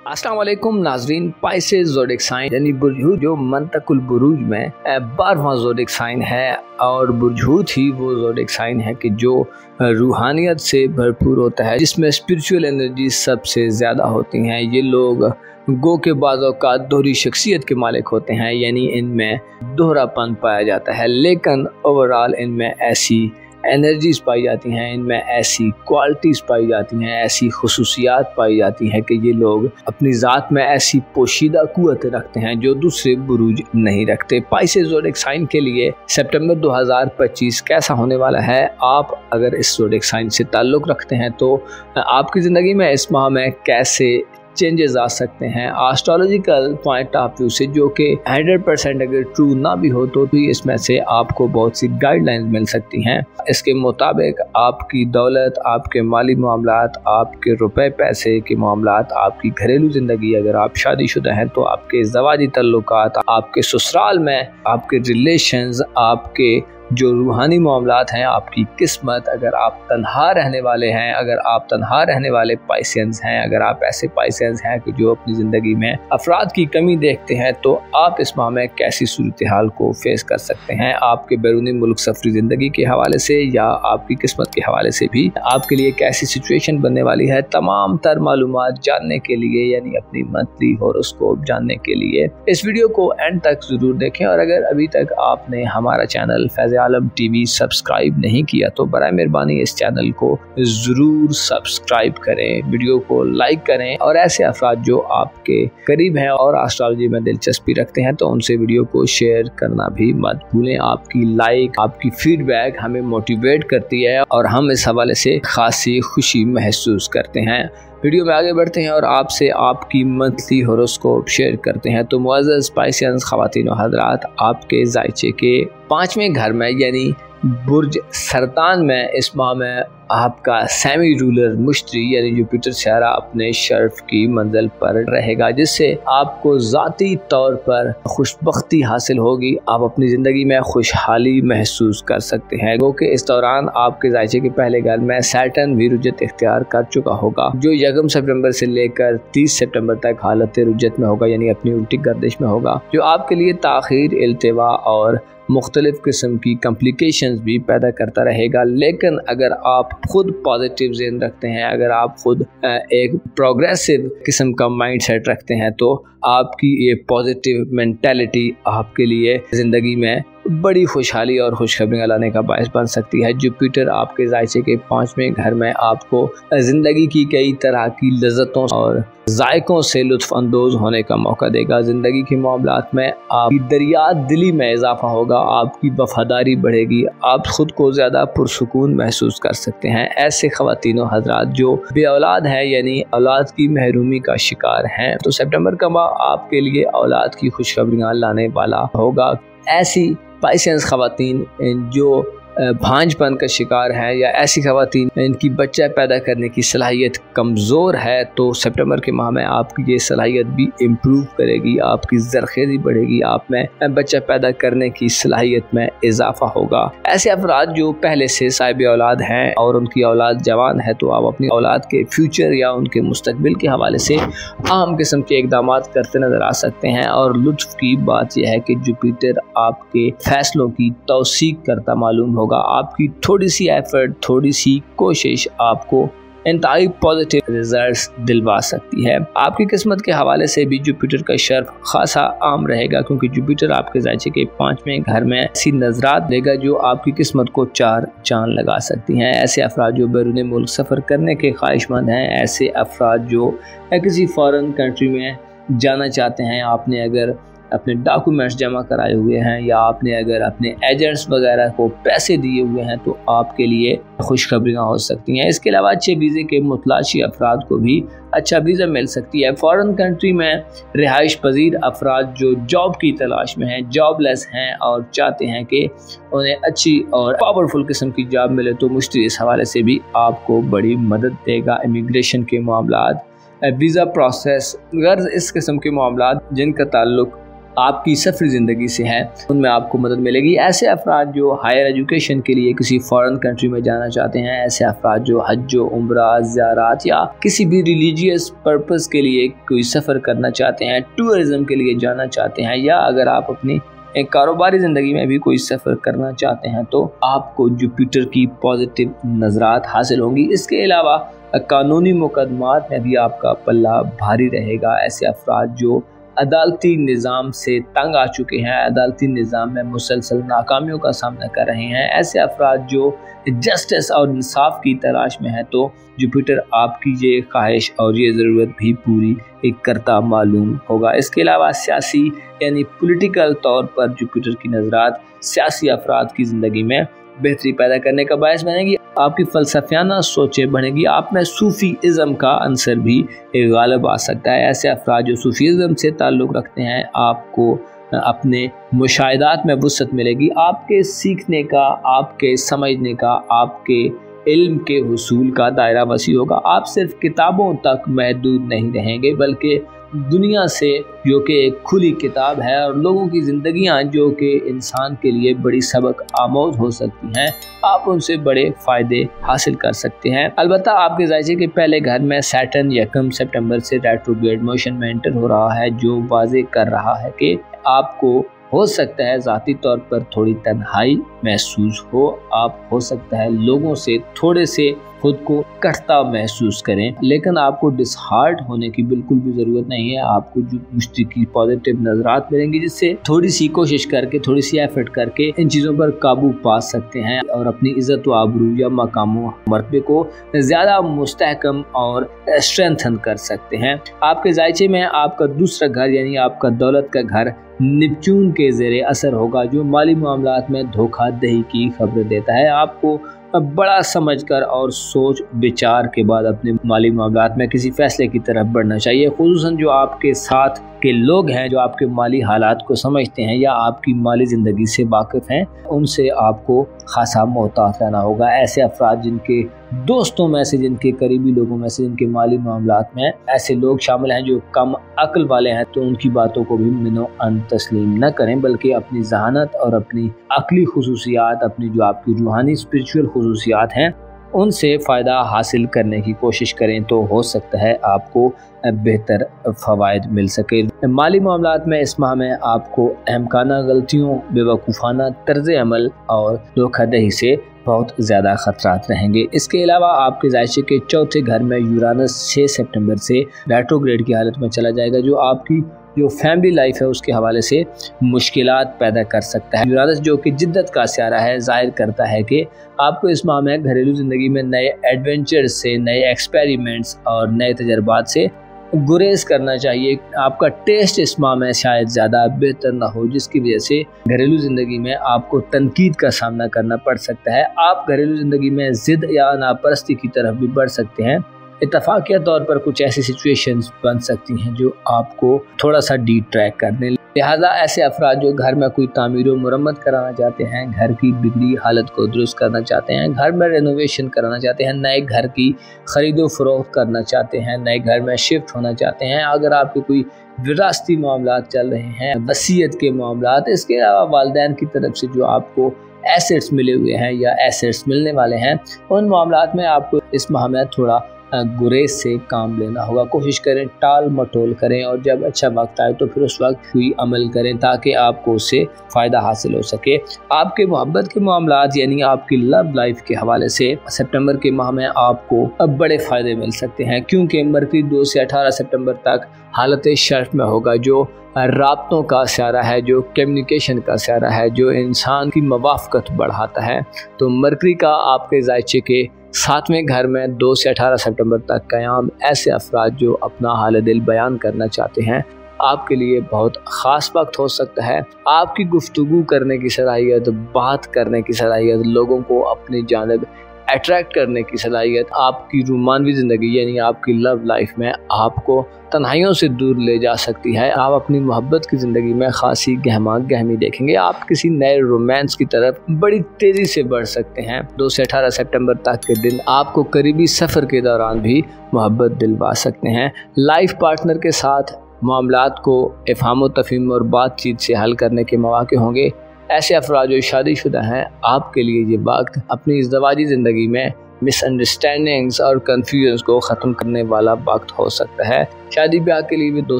अस्सलाम वालेकुम नाजरीन। पाइसेस ज़ोडिक साइन यानी बुर्ज जो मंतकुल बुरूज में 12वां ज़ोडिक साइन है और बुर्ज ही वो ज़ोडिक साइन है कि जो रूहानियत से भरपूर होता है, जिसमें स्पिरिचुअल एनर्जी सबसे ज़्यादा होती हैं। ये लोग गो के बाज़ों का दोहरी शख्सियत के मालिक होते हैं, यानी इनमें दोहरापन पाया जाता है, लेकिन ओवरऑल इनमें ऐसी एनर्जीज पाई जाती हैं, इनमें ऐसी क्वालिटीज़ पाई जाती हैं, ऐसी खुसूसियात पाई जाती हैं कि ये लोग अपनी ज़ात में ऐसी पोशीदा कुव्वत रखते हैं जो दूसरे बुरूज नहीं रखते। पाइसेस ज़ोडिक साइन के लिए सितंबर 2025 कैसा होने वाला है? आप अगर इस ज़ोडिक साइन से ताल्लुक़ रखते हैं तो आपकी ज़िंदगी में इस माह में कैसे चेंजेस आ सकते हैं एस्ट्रोलॉजिकल पॉइंट ऑफ व्यू से, जो कि 100% अगर ट्रू ना भी हो तो भी इसमें से आपको बहुत सी गाइडलाइंस मिल सकती हैं। इसके मुताबिक आपकी दौलत, आपके माली मामलात, आपके रुपए पैसे के मामलात, आपकी घरेलू ज़िंदगी, अगर आप शादीशुदा हैं तो आपके ज़वाजी तल्लुकात, आपके ससुराल में आपके रिलेशंस, आपके जो रूहानी मामलात हैं, आपकी किस्मत, अगर आप तन्हा रहने वाले हैं, अगर आप तन्हा रहने वाले पाइसेंस हैं, अगर आप ऐसे पाइसेंस हैं कि जो अपनी ज़िंदगी में अफराद की कमी देखते हैं, तो आप इस माह में कैसी सूरत हाल को फेस कर सकते हैं। आपके बैरूनी मुल्क सफरी ज़िंदगी के हवाले से या आपकी किस्मत के हवाले से भी आपके लिए कैसी सिचुएशन बनने वाली है, तमाम तर मालूमात जानने के लिए, यानी अपनी मंथली हॉरोस्कोप जानने के लिए इस वीडियो को एंड तक ज़रूर देखें। और अगर अभी तक आपने हमारा चैनल फैज़ आलम टीवी सब्सक्राइब नहीं किया तो बराए मेहरबानी इस चैनल को ज़रूर सब्सक्राइब करें, वीडियो को लाइक करें और ऐसे अफराद जो आपके करीब हैं और एस्ट्रोलॉजी में दिलचस्पी रखते हैं तो उनसे वीडियो को शेयर करना भी मत भूलें। आपकी लाइक, आपकी फीडबैक हमें मोटिवेट करती है और हम इस हवाले से खासी खुशी महसूस करते हैं। वीडियो में आगे बढ़ते हैं और आपसे आपकी मंथली हॉरोस्कोप शेयर करते हैं। तो मुअज़्ज़ज़ पाइसेंस ख़वातीन व हज़रात, आपके ज़ायचे के 5वें घर में यानी बुर्ज सरतान में इस माह में आपका सेमी रूलर मुश्तरी यानी जुपिटर सियारा अपने शर्फ की मंजिल पर रहेगा, जिससे आपको ज़ाती तौर पर खुशबख्ती हासिल होगी। आप अपनी ज़िंदगी में खुशहाली महसूस कर सकते हैं, क्योंकि इस दौरान आपके ज़ायचे के पहले घर में सैटर्न भी रुजत इख्तियार कर चुका होगा, जो 1 सितंबर से लेकर 30 सितंबर तक हालत रुजत में होगा, यानी अपनी उल्टी गर्दिश में होगा, जो आपके लिए ताख़ीर, इल्तिवा और मुख्तलिफ़ किस्म की कम्प्लिकेशंस भी पैदा करता रहेगा। लेकिन अगर आप खुद पॉजिटिव ज़हन रखते हैं, अगर आप खुद एक प्रोग्रेसिव किस्म का माइंड सेट रखते हैं तो आपकी ये पॉजिटिव मेंटालिटी आपके लिए ज़िंदगी में बड़ी खुशहाली और खुशखबरियाँ लाने का बायस बन सकती है। जुपिटर आपके ज़ायचे के 5वें घर में आपको ज़िंदगी की कई तरह की लज़्ज़तों और जायकों से लुत्फ़ अंदोज़ होने का मौका देगा। ज़िंदगी के मामलात में आपकी दरिया दिली में इजाफा होगा, आपकी वफ़ादारी बढ़ेगी, आप ख़ुद को ज़्यादा पुरसुकून महसूस कर सकते हैं। ऐसे ख़वातीन हज़रात जो बे औलाद हैं यानी औलाद की महरूमी का शिकार हैं, तो सितंबर का माह आपके लिए औलाद की खुशखबरियाँ लाने वाला होगा। ऐसी पाइसेंस ख़वातीन जो भांजपन का शिकार है या ऐसी ख़वातीन इनकी बच्चा पैदा करने की सलाहियत कमज़ोर है, तो सितंबर के माह में आपकी ये सलाहियत भी इम्प्रूव करेगी, आपकी ज़रख़ेज़ी बढ़ेगी, आप में बच्चा पैदा करने की सलाहियत में इजाफ़ा होगा। ऐसे अफराद जो पहले से साहिब औलाद हैं और उनकी औलाद जवान है, तो आप अपनी औलाद के फ्यूचर या उनके मुस्तकबिल के हवाले से अहम किस्म के इक़दाम करते नज़र आ सकते हैं। और लुत्फ़ की बात यह है कि जुपिटर आपके फ़ैसलों की तौसीक करता मालूम होगा। आपकी थोड़ी सी एफर्ट, थोड़ी सी कोशिश आपको इंतहाई पॉजिटिव रिजल्ट्स दिलवा सकती है। आपकी किस्मत के हवाले से भी जुपिटर का शर्फ खासा आम रहेगा, क्योंकि जुपिटर आपके ज़ायचे के 5वें घर में ऐसी नजरात देगा जो आपकी किस्मत को 4 चांद लगा सकती हैं। ऐसे अफराद जो बैरून मुल्क सफ़र करने के ख्वाहिशमंद हैं, ऐसे अफराद जो किसी फॉरेन कंट्री में जाना चाहते हैं, आपने अगर अपने डॉक्यूमेंट्स जमा कराए हुए हैं या आपने अगर अपने एजेंट्स वगैरह को पैसे दिए हुए हैं, तो आपके लिए खुशखबरियाँ हो सकती हैं। इसके अलावा अच्छे वीज़े के मुतलाशी अफराद को भी अच्छा वीज़ा मिल सकती है। फॉरेन कंट्री में रिहाइश पजीर अफराद जो जॉब की तलाश में हैं, जॉबलेस हैं और चाहते हैं कि उन्हें अच्छी और पावरफुल किस्म की जॉब मिले, तो मुश्तरी इस हवाले से भी आपको बड़ी मदद देगा। इमिग्रेशन के मामलात, वीज़ा प्रोसेस, गर्ज इस किस्म के मामलात जिनका ताल्लुक़ आपकी सफरी ज़िंदगी से हैं उनमें आपको मदद मिलेगी। ऐसे अफराद जो हायर एजुकेशन के लिए किसी फॉरेन कंट्री में जाना चाहते हैं, ऐसे अफराद जो हज उम्रा ज़ियारत या किसी भी रिलीजियस पर्पस के लिए कोई सफ़र करना चाहते हैं, टूरिज़म के लिए जाना चाहते हैं, या अगर आप अपनी एक कारोबारी ज़िंदगी में भी कोई सफ़र करना चाहते हैं तो आपको जुपिटर की पॉजिटिव नज़रात हासिल होंगी। इसके अलावा कानूनी मुकदमात में भी आपका पल्ला भारी रहेगा। ऐसे अफराद जो अदालती निज़ाम से तंग आ चुके हैं, अदालती निज़ाम में मुसलसल नाकामियों का सामना कर रहे हैं, ऐसे अफराद जो जस्टिस और इंसाफ की तलाश में हैं, तो जुपिटर आपकी ये ख्वाहिश और ये ज़रूरत भी पूरी करता मालूम होगा। इसके अलावा सियासी यानी पॉलिटिकल तौर पर जुपिटर की नज़रात सियासी अफराद की ज़िंदगी में बेहतरी पैदा करने का बायस बनेगी। आपकी फ़लसफ़ियाना सोचें बढ़ेगी, आप में सूफ़ीज़म का अंसर भी गालिब आ सकता है। ऐसे अफराद जो सूफ़ीज़म से ताल्लुक़ रखते हैं, आपको अपने मुशाहिदात में वुसअत मिलेगी, आपके सीखने का, आपके समझने का, आपके इल्म के हुसूल का दायरा वसी होगा। आप सिर्फ किताबों तक महदूद नहीं रहेंगे बल्कि दुनिया से जो कि एक खुली किताब है और लोगों की ज़िंदगियां जो कि इंसान के लिए बड़ी सबक आमोज हो सकती हैं, आप उनसे बड़े फ़ायदे हासिल कर सकते हैं। अलबत्ता आपके ज़ायचे के पहले घर में सैटर्न 1 सितंबर से रेट्रोग्रेड मोशन में एंटर हो रहा है, जो वाज़े कर रहा है कि आपको हो सकता है ज़ाती तौर पर थोड़ी तन्हाई महसूस हो, आप हो सकता है लोगों से थोड़े से खुद को कटता महसूस करें, लेकिन आपको डिसहार्ट होने की बिल्कुल भी ज़रूरत नहीं है। आपको जो मुश्ती की पॉजिटिव नज़रात मिलेंगी, जिससे थोड़ी सी कोशिश करके, थोड़ी सी एफर्ट करके इन चीज़ों पर काबू पा सकते हैं और अपनी इज़्ज़त व आबरू या मकाम मर्तबे को ज़्यादा मुस्तहकम और स्ट्रेंथन कर सकते हैं। आपके ज़ायचे में आपका दूसरा घर यानी आपका दौलत का घर नेपच्यून के ज़ेरे असर होगा, जो माली मामलात में धोखाधड़ी की खबर देता है। आपको बड़ा समझकर और सोच विचार के बाद अपने माली मामलात में किसी फैसले की तरफ बढ़ना चाहिए। खुसूसन जो आपके साथ के लोग हैं, जो आपके माली हालात को समझते हैं या आपकी माली ज़िंदगी से वाकिफ़ हैं, उनसे आपको खासा मोहतात रहना होगा। ऐसे अफराद जिनके दोस्तों में से, जिनके करीबी लोगों में से, जिनके माली मामलात में ऐसे लोग शामिल हैं जो कम अक्ल वाले हैं, तो उनकी बातों को भी मिनो अन तस्लीम न करें, बल्कि अपनी जहानत और अपनी अक्ली खुसूसियात, अपनी जो आपकी रूहानी स्पिरिचुअल खुसूसियात हैं, उनसे फ़ायदा हासिल करने की कोशिश करें, तो हो सकता है आपको बेहतर फ़वाइद मिल सके। माली मामलात में इस माह में आपको अहमकाना गलतियों, बेवकूफ़ाना तर्ज़ अमल और धोखाधड़ी से बहुत ज़्यादा ख़तरात रहेंगे। इसके अलावा आपके ज़ायचे के चौथे घर में यूरानस 6 सितंबर से रेट्रोग्रेड की हालत में चला जाएगा, जो आपकी जो फैमिली लाइफ है उसके हवाले से मुश्किलात पैदा कर सकता है। यूरानस जो कि जिद्दत का स्यारा है, ज़ाहिर करता है कि आपको इस माह में घरेलू ज़िंदगी में नए एडवेंचर से, नए एक्सपेरिमेंट्स और नए तजर्बात से गुरेज करना चाहिए। आपका टेस्ट इस माह में शायद ज़्यादा बेहतर ना हो, जिसकी वजह से घरेलू ज़िंदगी में आपको तनकीद का सामना करना पड़ सकता है। आप घरेलू ज़िंदगी में ज़िद या नापरस्ती की तरफ भी बढ़ सकते हैं। इत्तफाकिया तौर पर कुछ ऐसी सिचुएशंस बन सकती हैं जो आपको थोड़ा सा डिट्रैक्ट कर दें। लिहाजा ऐसे अफराद जो घर में कोई तामीर व मुरम्मत कराना चाहते हैं, घर की बिगड़ी हालत को दुरुस्त करना चाहते हैं, घर में रेनोवेशन कराना चाहते हैं, नए घर की ख़रीदो फरोख्त करना चाहते हैं, नए घर में शिफ्ट होना चाहते हैं, अगर आपके कोई विरासती मामलात चल रहे हैं, वसीयत के मामलात, इसके अलावा वालिदैन की तरफ से जो आपको एसेट्स मिले हुए हैं या एसेट्स मिलने वाले हैं, उन मामलात में आपको इस माह में थोड़ा गुरेज से काम लेना होगा। कोशिश करें, टाल मटोल करें और जब अच्छा वक्त आए तो फिर उस वक्त कोई अमल करें ताकि आपको उससे फ़ायदा हासिल हो सके। आपके मोहब्बत के मामलात यानी आपकी लव लाइफ के हवाले से सितंबर के माह में आपको अब बड़े फ़ायदे मिल सकते हैं, क्योंकि मरकरी 2 से 18 सितंबर तक हालत शर्फ में होगा, जो राब्तों का स्यारा है, जो कम्युनिकेशन का स्यारा है, जो इंसान की मवाफ़क़त बढ़ाता है। तो मरकरी का आपके ज़ायचे के 7वें घर में 2 से 18 सितंबर तक क़याम ऐसे अफराद जो अपना हाल दिल बयान करना चाहते हैं, आपके लिए बहुत ख़ास वक्त हो सकता है। आपकी गुफ्तगू करने की सलाहियत, बात करने की सलाहियत, लोगों को अपनी जानिब अट्रैक्ट करने की सलाहियत, आपकी रोमानवी ज़िंदगी यानी आपकी लव लाइफ में आपको तन्हाइयों से दूर ले जा सकती है। आप अपनी मोहब्बत की ज़िंदगी में खासी गहमा गहमी देखेंगे। आप किसी नए रोमांस की तरफ बड़ी तेज़ी से बढ़ सकते हैं। 2 से 18 सितंबर तक के दिन आपको करीबी सफ़र के दौरान भी मोहब्बत दिलवा सकते हैं। लाइफ पार्टनर के साथ मामलात को इफ़हाम व तफ़हीम और बातचीत से हल करने के मौके होंगे। ऐसे अफराद जो शादीशुदा हैं, आपके लिए ये वक्त अपनी इज़दवाजी ज़िंदगी में मिसअंडरस्टैंडिंग्स और कन्फ्यूजन्स को ख़त्म करने वाला वक्त हो सकता है। शादी ब्याह के लिए भी 2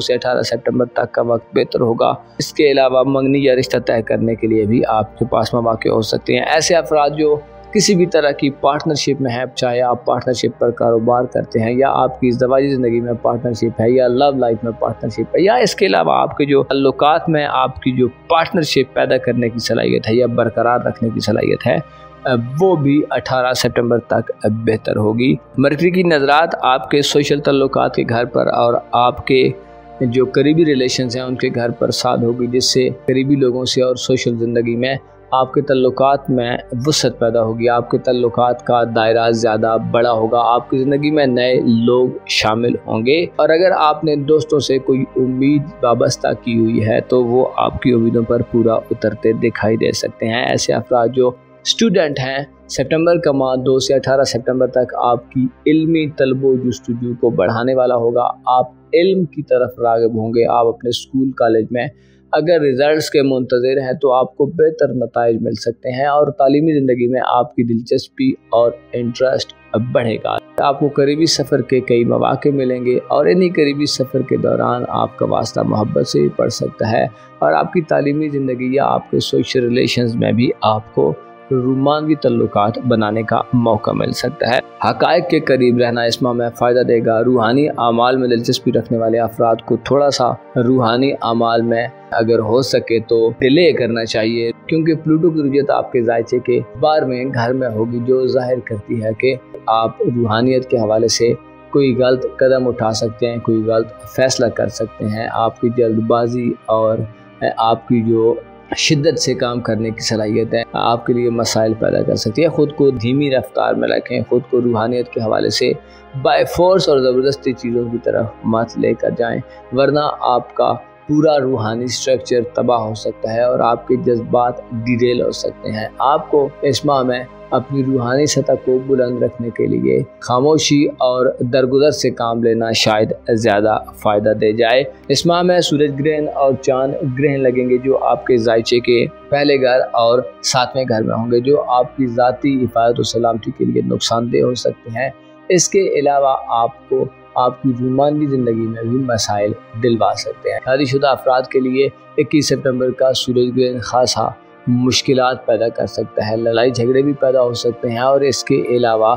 से 18 सितंबर तक का वक्त बेहतर होगा। इसके अलावा मंगनी या रिश्ता तय करने के लिए भी आपके पास मौके हो सकते हैं। ऐसे अफराद जो किसी भी तरह की पार्टनरशिप में है, चाहे आप पार्टनरशिप पर कारोबार करते हैं या आपकी इज़दवाजी ज़िंदगी में पार्टनरशिप है या लव लाइफ में पार्टनरशिप है या इसके अलावा आपके जो ताल्लुकात में आपकी जो पार्टनरशिप पैदा करने की सलाहियत है या बरकरार रखने की सलाहियत है, वो भी 18 सितंबर तक बेहतर होगी। मरकरी की नज़रात आपके सोशल ताल्लुकात के घर पर और आपके जो करीबी रिलेशंस हैं उनके घर पर साथ होगी, जिससे करीबी लोगों से और सोशल ज़िंदगी में आपके ताल्लुकात में वसअत पैदा होगी। आपके ताल्लुकात का दायरा ज़्यादा बड़ा होगा, आपकी ज़िंदगी में नए लोग शामिल होंगे। और अगर आपने दोस्तों से कोई उम्मीद वाबस्ता की हुई है तो वो आपकी उम्मीदों पर पूरा उतरते दिखाई दे सकते हैं। ऐसे अफराद जो स्टूडेंट हैं, सितंबर का माह 2 से 18 सितंबर तक आपकी इल्मी तलबो जुस्तजू को बढ़ाने वाला होगा। आप इल्म की तरफ राग़िब होंगे। आप अपने स्कूल कॉलेज में अगर रिज़ल्ट्स के मुंतज़िर हैं तो आपको बेहतर नताइज मिल सकते हैं और तालीमी ज़िंदगी में आपकी दिलचस्पी और इंटरेस्ट बढ़ेगा। आपको करीबी सफ़र के कई मौके मिलेंगे और इन्हीं करीबी सफ़र के दौरान आपका वास्ता मोहब्बत से भी पड़ सकता है और आपकी तालीमी ज़िंदगी या आपके सोशल रिलेशंस में भी आपको रोमानवी तल्लुकात बनाने का मौका मिल सकता है। हक़ाइक़ के करीब रहना इस माह में फ़ायदा देगा। रूहानी आमाल में दिलचस्पी रखने वाले अफराद को थोड़ा सा रूहानी आमाल में अगर हो सके तो डिले करना चाहिए, क्योंकि प्लूटो की रुजत आपके जायचे के बार में घर में होगी, जो जाहिर करती है कि आप रूहानियत के हवाले से कोई गलत कदम उठा सकते हैं, कोई गलत फैसला कर सकते हैं। आपकी जल्दबाजी और आपकी जो शिद्दत से काम करने की सलाहियत है आपके लिए मसाइल पैदा कर सकती है। ख़ुद को धीमी रफ्तार में रखें, ख़ुद को रूहानियत के हवाले से बाय फोर्स और ज़बरदस्ती चीज़ों की तरफ मत लेकर जाएं, वरना आपका पूरा रूहानी स्ट्रक्चर तबाह हो सकता है और आपके जज्बात डिरेल हो सकते हैं। आपको इस माह में अपनी रूहानी सतह को बुलंद रखने के लिए खामोशी और दरगुजर से काम लेना शायद ज़्यादा फ़ायदा दे जाए। इस माह में सूरज ग्रहण और चांद ग्रहण लगेंगे, जो आपके जायचे के पहले घर और 7वें घर में होंगे, जो आपकी ज़ाती हिफाजत और सलामती के लिए नुकसानदेह हो सकते हैं। इसके अलावा आपको आपकी रूमानी ज़िंदगी में भी मसाइल दिलवा सकते हैं। शादीशुदा अफराद के लिए 21 सितंबर का सूरज ग्रहण खासा मुश्किलात पैदा कर सकता है, लड़ाई झगड़े भी पैदा हो सकते हैं और इसके अलावा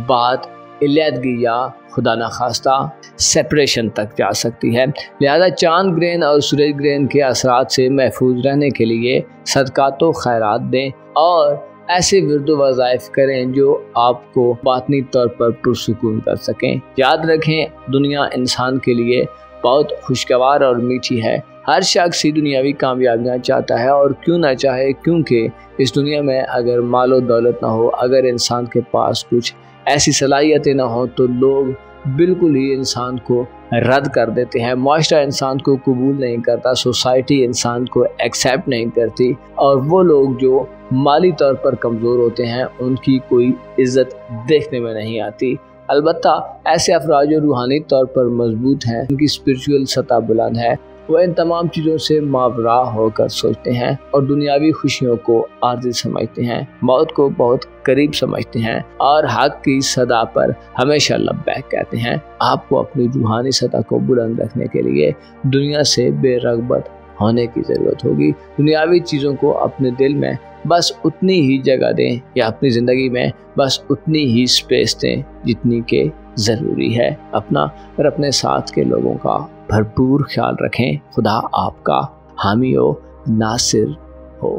बात इल्लतगी या खुदा न खास्ता सेपरेशन तक जा सकती है। लिहाजा चांद ग्रहण और सूरज ग्रहण के असरात से महफूज रहने के लिए सदकात व खैरात दें और ऐसे विर्द वज़ाइफ करें जो आपको बातनी तौर पर पुरसुकून कर सकें। याद रखें, दुनिया इंसान के लिए बहुत खुशगवार और मीठी है। हर शख्स ही दुनियावी कामयाबियाँ चाहता है और क्यों ना चाहे, क्योंकि इस दुनिया में अगर मालो दौलत ना हो, अगर इंसान के पास कुछ ऐसी सलाहियतें ना हो तो लोग बिल्कुल ही इंसान को रद्द कर देते हैं। मुआशरा इंसान को कबूल नहीं करता, सोसाइटी इंसान को एक्सेप्ट नहीं करती और वो लोग जो माली तौर पर कमज़ोर होते हैं उनकी कोई इज़्ज़त देखने में नहीं आती। अलबत्ता ऐसे अफराद जो रूहानी तौर पर मजबूत हैं, उनकी स्पिरिचुअल सतह बुलंद है, वो इन तमाम चीज़ों से मावरा होकर सोचते हैं और दुनियावी खुशियों को आर्ज़ी समझते हैं, मौत को बहुत करीब समझते हैं और हक़ की सदा पर हमेशा लब्बैक कहते हैं। आपको अपनी रूहानी सतह को बुलंद रखने के लिए दुनिया से बेरग़बत होने की ज़रूरत होगी। दुनियावी चीज़ों को अपने दिल में बस उतनी ही जगह दें या अपनी ज़िंदगी में बस उतनी ही स्पेस दें जितनी के ज़रूरी है। अपना और अपने साथ के लोगों का भरपूर ख्याल रखें। खुदा आपका हामी हो, नासिर हो।